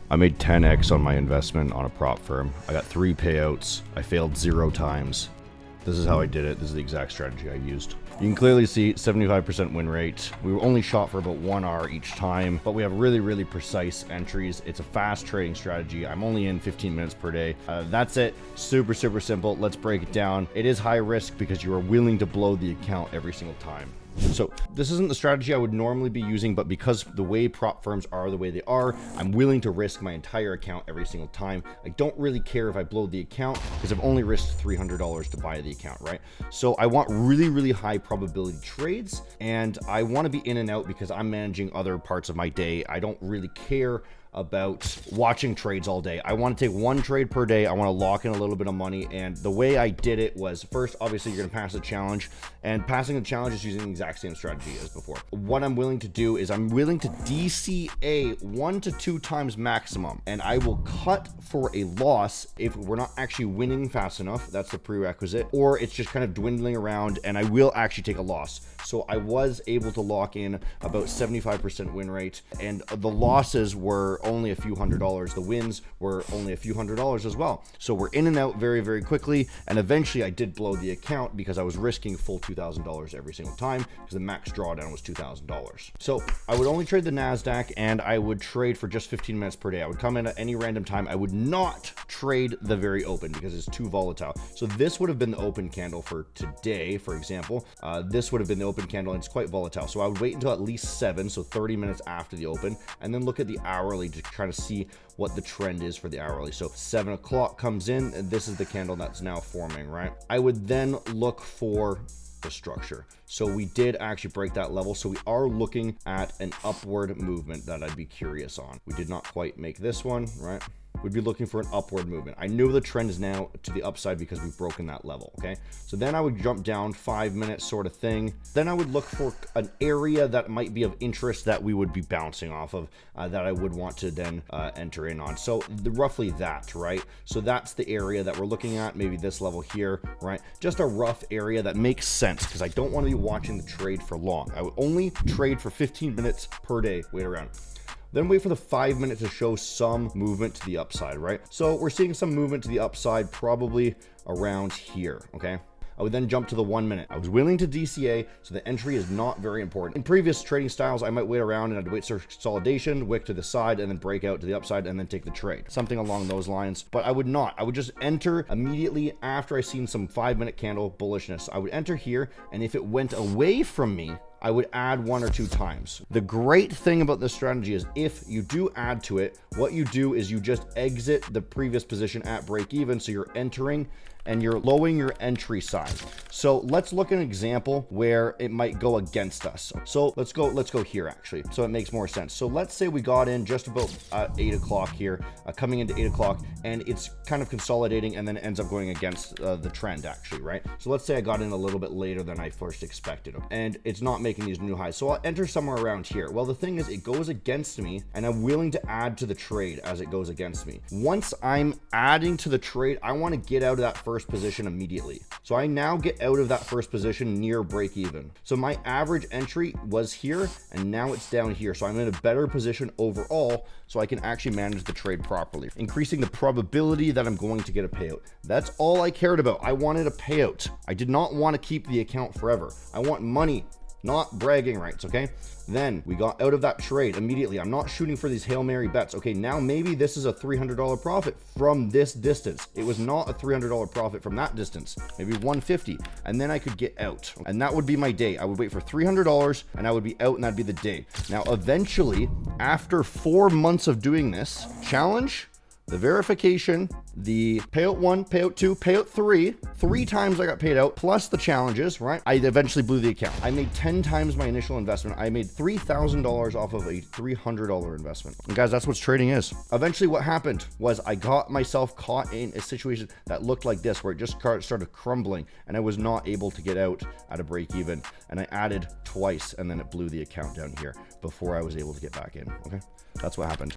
I made 10x on my investment on a prop firm. I got 3 payouts. I failed 0 times. This is how I did it. This is the exact strategy I used. You can clearly see 75% win rate. We were only shot for about 1 hour each time, but we have really precise entries. It's a fast trading strategy. I'm only in 15 minutes per day. That's it. Super simple. Let's break it down. It is high risk because you are willing to blow the account every single time. So this isn't the strategy I would normally be using, but because the way prop firms are the way they are, I'm willing to risk my entire account every single time. I don't really care if I blow the account because I've only risked $300 to buy the account, right? So I want really high probability trades, and I want to be in and out because I'm managing other parts of my day. I don't really care about watching trades all day. I want to take 1 trade per day. I want to lock in a little bit of money. And the way I did it was, first, obviously you're going to pass the challenge, and passing the challenge is using the exact same strategy as before. What I'm willing to do is I'm willing to DCA 1 to 2 times maximum, and I will cut for a loss if we're not actually winning fast enough. That's the prerequisite, or it's just kind of dwindling around and I will actually take a loss. So I was able to lock in about 75% win rate, and the losses were only a few $100s. The wins were only a few $100s as well. So we're in and out very quickly, and eventually I did blow the account because I was risking full $2,000 every single time because the max drawdown was $2,000. So I would only trade the NASDAQ, and I would trade for just 15 minutes per day. I would come in at any random time. I would not trade the very open because it's too volatile. So this would have been the open candle for today, for example. This would have been the open candle, and it's quite volatile. So I would wait until at least 7, so 30 minutes after the open, and then look at the hourly to try to see what the trend is for the hourly. So 7 o'clock comes in, and this is the candle that's now forming, right? I would then look for the structure. So we did actually break that level. So we are looking at an upward movement that I'd be curious on. We did not quite make this one, right? We'd be looking for an upward movement. I knew the trend is now to the upside because we've broken that level, okay? So then I would jump down 5 minutes sort of thing. Then I would look for an area that might be of interest that we would be bouncing off of, that I would want to then enter in on. So roughly that, right? So that's the area that we're looking at, maybe this level here, right? Just a rough area that makes sense because I don't want to be watching the trade for long. I would only trade for 15 minutes per day, wait around. Then wait for the 5 minutes to show some movement to the upside, right? So we're seeing some movement to the upside probably around here, okay? I would then jump to the 1 minute. I was willing to DCA, so the entry is not very important. In previous trading styles, I might wait around and I'd wait for consolidation, wick to the side, and then break out to the upside and then take the trade. Something along those lines, but I would not. I would just enter immediately after I seen some 5 minute candle bullishness. I would enter here, and if it went away from me, I would add 1 or 2 times. The great thing about this strategy is if you do add to it, what you do is you just exit the previous position at break even. So you're entering and you're lowering your entry sign. So let's look at an example where it might go against us. So let's go here actually. So it makes more sense. So let's say we got in just about 8 o'clock here, coming into 8 o'clock, and it's kind of consolidating and then ends up going against the trend actually, right? So let's say I got in a little bit later than I first expected, and it's not making these new highs. So I'll enter somewhere around here. Well, the thing is it goes against me, and I'm willing to add to the trade as it goes against me. Once I'm adding to the trade, I want to get out of that first position immediately. So I now get out of that first position near break even. So my average entry was here, and now it's down here. So I'm in a better position overall, so I can actually manage the trade properly, increasing the probability that I'm going to get a payout. That's all I cared about. I wanted a payout. I did not want to keep the account forever. I want money, not bragging rights, okay? Then we got out of that trade immediately. I'm not shooting for these Hail Mary bets. Okay, now maybe this is a $300 profit from this distance. It was not a $300 profit from that distance, maybe 150, and then I could get out. And that would be my day. I would wait for $300 and I would be out, and that'd be the day. Now, eventually, after 4 months of doing this challenge, the verification, the payout 1, payout 2, payout 3 times I got paid out, plus the challenges, right? I eventually blew the account. I made 10 times my initial investment. I made $3,000 off of a $300 investment. And guys, that's what trading is. Eventually what happened was I got myself caught in a situation that looked like this, where it just started crumbling, and I was not able to get out at a break even. And I added twice, and then it blew the account down here before I was able to get back in, okay? That's what happened.